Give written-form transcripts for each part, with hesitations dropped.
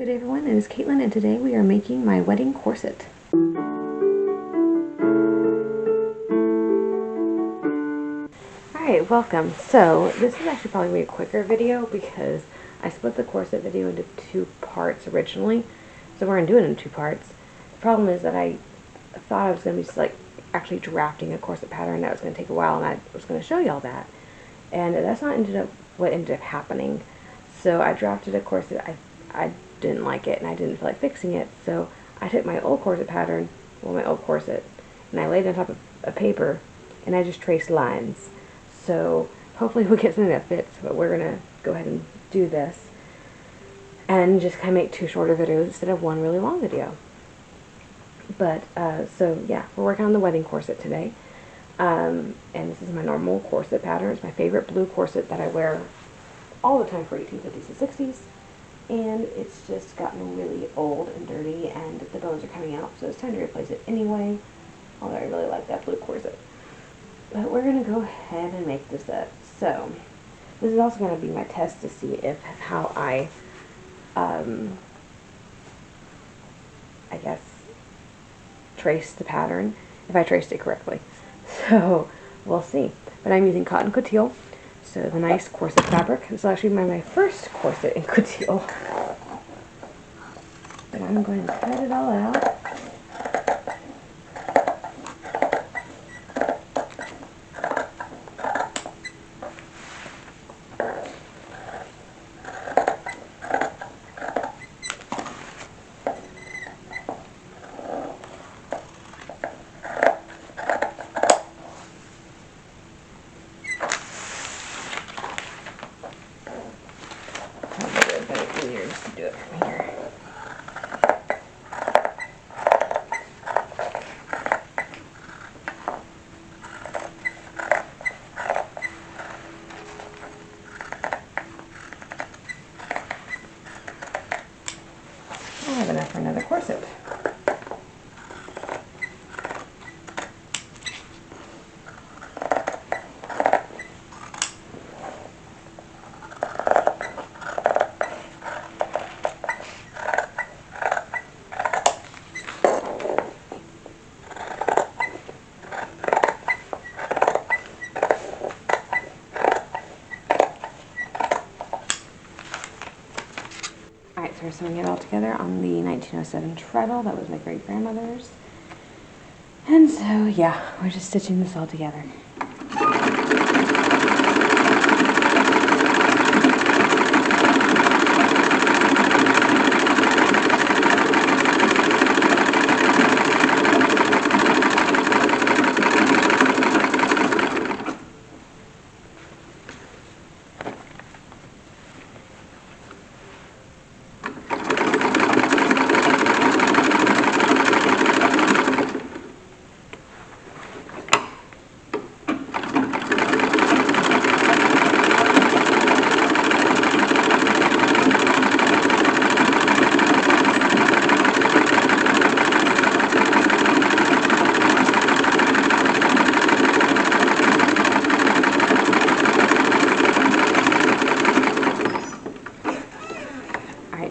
Good day everyone, it is Caitlin and today we are making my wedding corset. Alright, welcome. So this is actually probably going to be a quicker video because I split the corset video into 2 parts originally. So we're going to do it in 2 parts. The problem is that I thought I was going to be just like actually drafting a corset pattern. That was going to take a while and I was going to show you all that. And that's not what ended up happening. So I drafted a corset. I didn't like it and I didn't feel like fixing it. So I took my old corset pattern, my old corset, and I laid it on top of a paper and I just traced lines. So hopefully we'll get something that fits, but we're going to go ahead and do this and just kind of make 2 shorter videos instead of 1 really long video. But, so yeah, we're working on the wedding corset today. And this is my normal corset pattern. It's my favorite blue corset that I wear all the time for 1850s and 60s. And it's just gotten really old and dirty and the bones are coming out, so it's time to replace it anyway. Although I really like that blue corset. But we're going to go ahead and make this up. So, this is also going to be my test to see if how I guess, trace the pattern, if I traced it correctly. So, we'll see. But I'm using cotton coutil, so the nice corset fabric. This will actually be my first corset in coutil. But I'm going to cut it all out. To do it from here. I have enough for another corset. Alright, so we're sewing it all together on the 1907 treadle. That was my great-grandmother's. And so, yeah, we're just stitching this all together.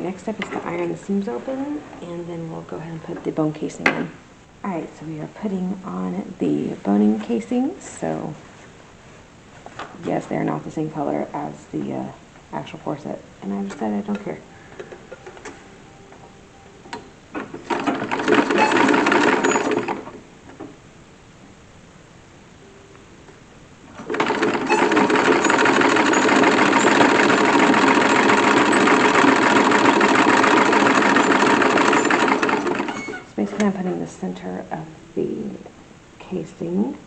Next step is to iron the seams open, and then we'll go ahead and put the bone casing in. Alright, so we are putting on the boning casings. So, yes, they are not the same color as the actual corset, and I decided I don't care. Basically, I'm putting the center of the casing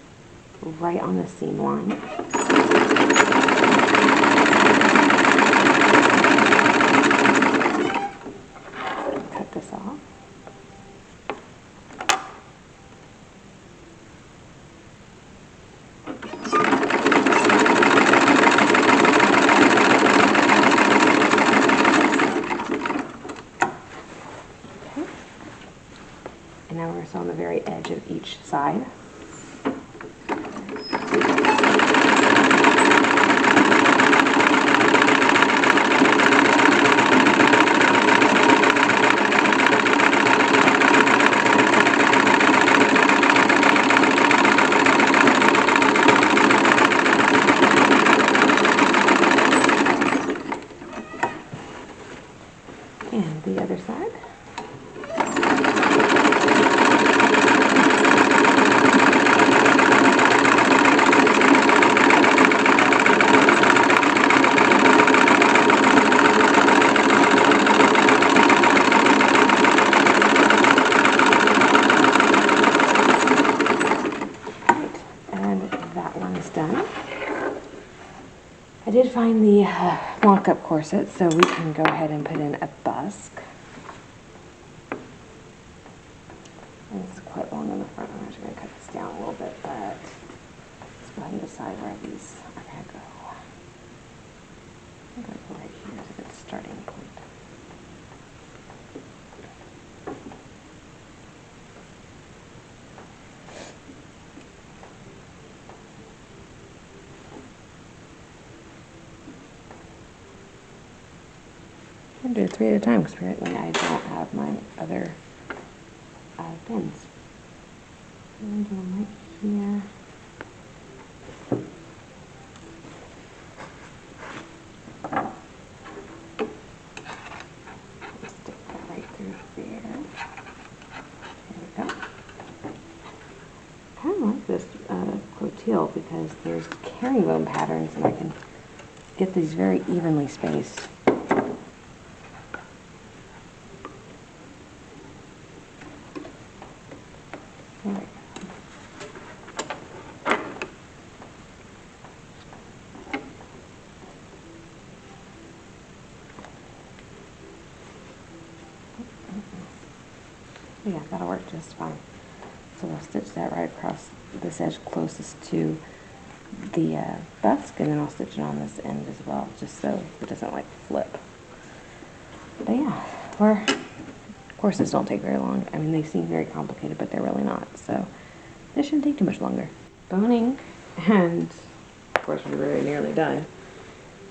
right on the seam line. Cut this off. And now we're going to sew on the very edge of each side. And the other side. Done. I did find the walk-up corset, so we can go ahead and put in a busk. It's quite long in the front. I'm actually going to cut this down a little bit, but let's go ahead and decide where these are going to go. I'm going to go right here as a good starting point. I'm going to do 3 at a time because apparently I don't have my other pins. I'm going to do them right here. Stick that right through there. There we go. I kind of like this coutil because there's herringbone patterns and I can get these very evenly spaced. There we go. Yeah, that'll work just fine. So we'll stitch that right across this edge closest to the busk, and then I'll stitch it on this end as well, just so it doesn't like flip. But yeah, corsets don't take very long. I mean, they seem very complicated, but they're really not. So this shouldn't take too much longer. Boning, and of course we're very nearly done.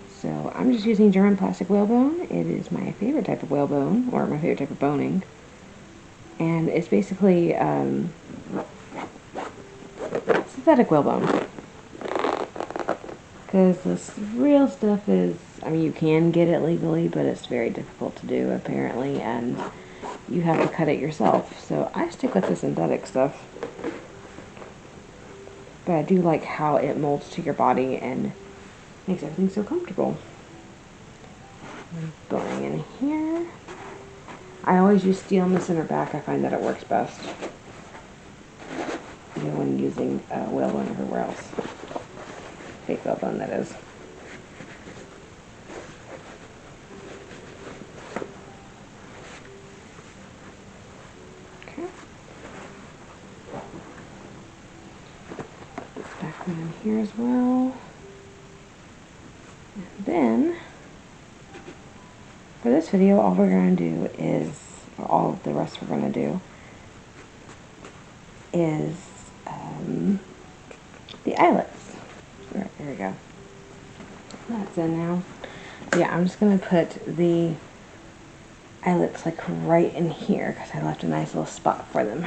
So I'm just using German plastic whalebone. It is my favorite type of whalebone, or my favorite type of boning. And it's basically synthetic whalebone. Because this real stuff is, I mean, you can get it legally, but it's very difficult to do apparently, and you have to cut it yourself. So I stick with the synthetic stuff. But I do like how it molds to your body and makes everything so comfortable. Boning in here. I always use steel in the center back. I find that it works best. Even when using whalebone everywhere else. Fake whalebone, that is. Okay. Back one in here as well. And then, for this video, all we're going to do is, or all of the rest we're going to do, is the eyelets. There we go. That's in now. Yeah, I'm just going to put the eyelets like right in here because I left a nice little spot for them.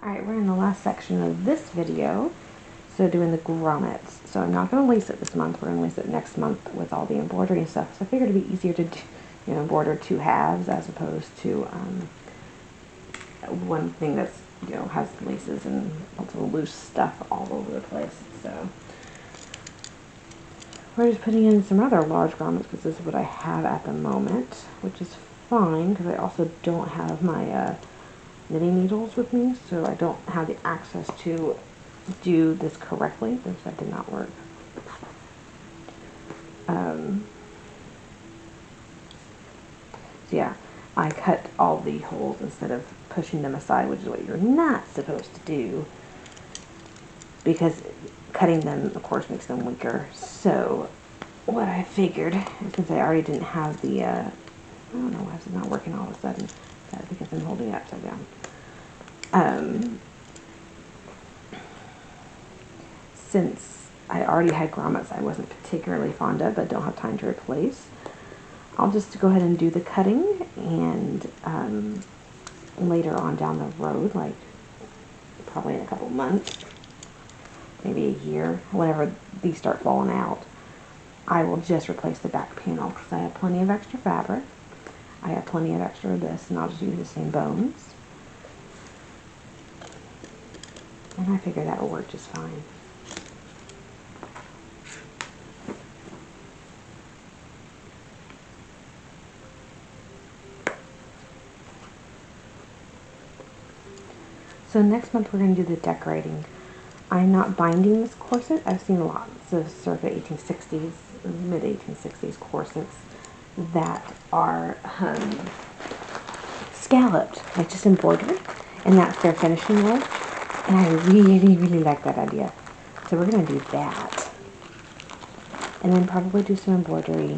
Alright, we're in the last section of this video. So doing the grommets. So I'm not going to lace it this month. We're going to lace it next month with all the embroidery and stuff. So I figured it'd be easier to do, embroider 2 halves as opposed to one thing that's, has laces and lots of loose stuff all over the place. So we're just putting in some rather large grommets because this is what I have at the moment, which is fine because I also don't have my knitting needles with me, so I don't have the access to do this correctly. That did not work. So yeah, I cut all the holes instead of pushing them aside, which is what you're not supposed to do, because cutting them, of course, makes them weaker. So what I figured, since I already didn't have the, I don't know why it's not working all of a sudden. I think I've been holding it upside down. Since I already had grommets I wasn't particularly fond of, but don't have time to replace, I'll just go ahead and do the cutting, and later on down the road, like probably in a couple months, maybe a year, whenever these start falling out, I will just replace the back panel because I have plenty of extra fabric. I have plenty of extra of this, and I'll just use the same bones. And I figure that will work just fine. So next month we're going to do the decorating. I'm not binding this corset. I've seen lots of circa 1860s, mid-1860s corsets that are scalloped, like just embroidered, and that's their finishing look. And I really, really like that idea. So we're going to do that. And then probably do some embroidery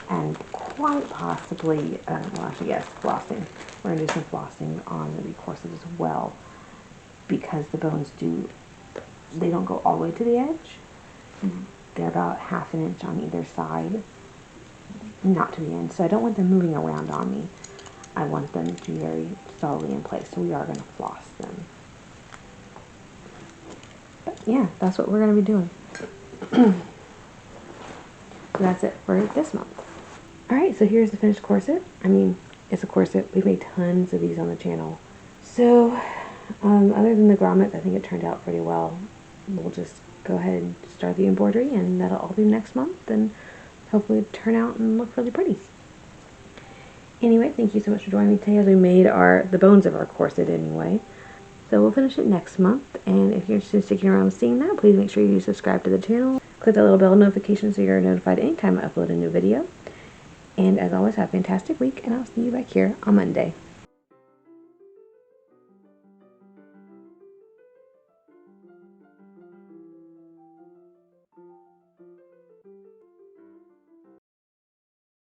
and quite possibly, well actually yes, flossing. We're going to do some flossing on the corset as well, because the bones they don't go all the way to the edge. They're about ½ an inch on either side, not to the end. So I don't want them moving around on me. I want them to be very solidly in place. So we are going to floss them. But yeah, that's what we're going to be doing. So that's it for this month. Alright, so here's the finished corset. I mean, it's a corset. We've made tons of these on the channel. So, other than the grommets, I think it turned out pretty well. We'll just go ahead and start the embroidery, and that'll all be next month, and hopefully turn out and look really pretty. Anyway, thank you so much for joining me today as we made the bones of our corset anyway. So we'll finish it next month, and if you're interested in sticking around and seeing that, please make sure you subscribe to the channel. Click that little bell notification so you're notified anytime I upload a new video. And as always, have a fantastic week, and I'll see you back here on Monday.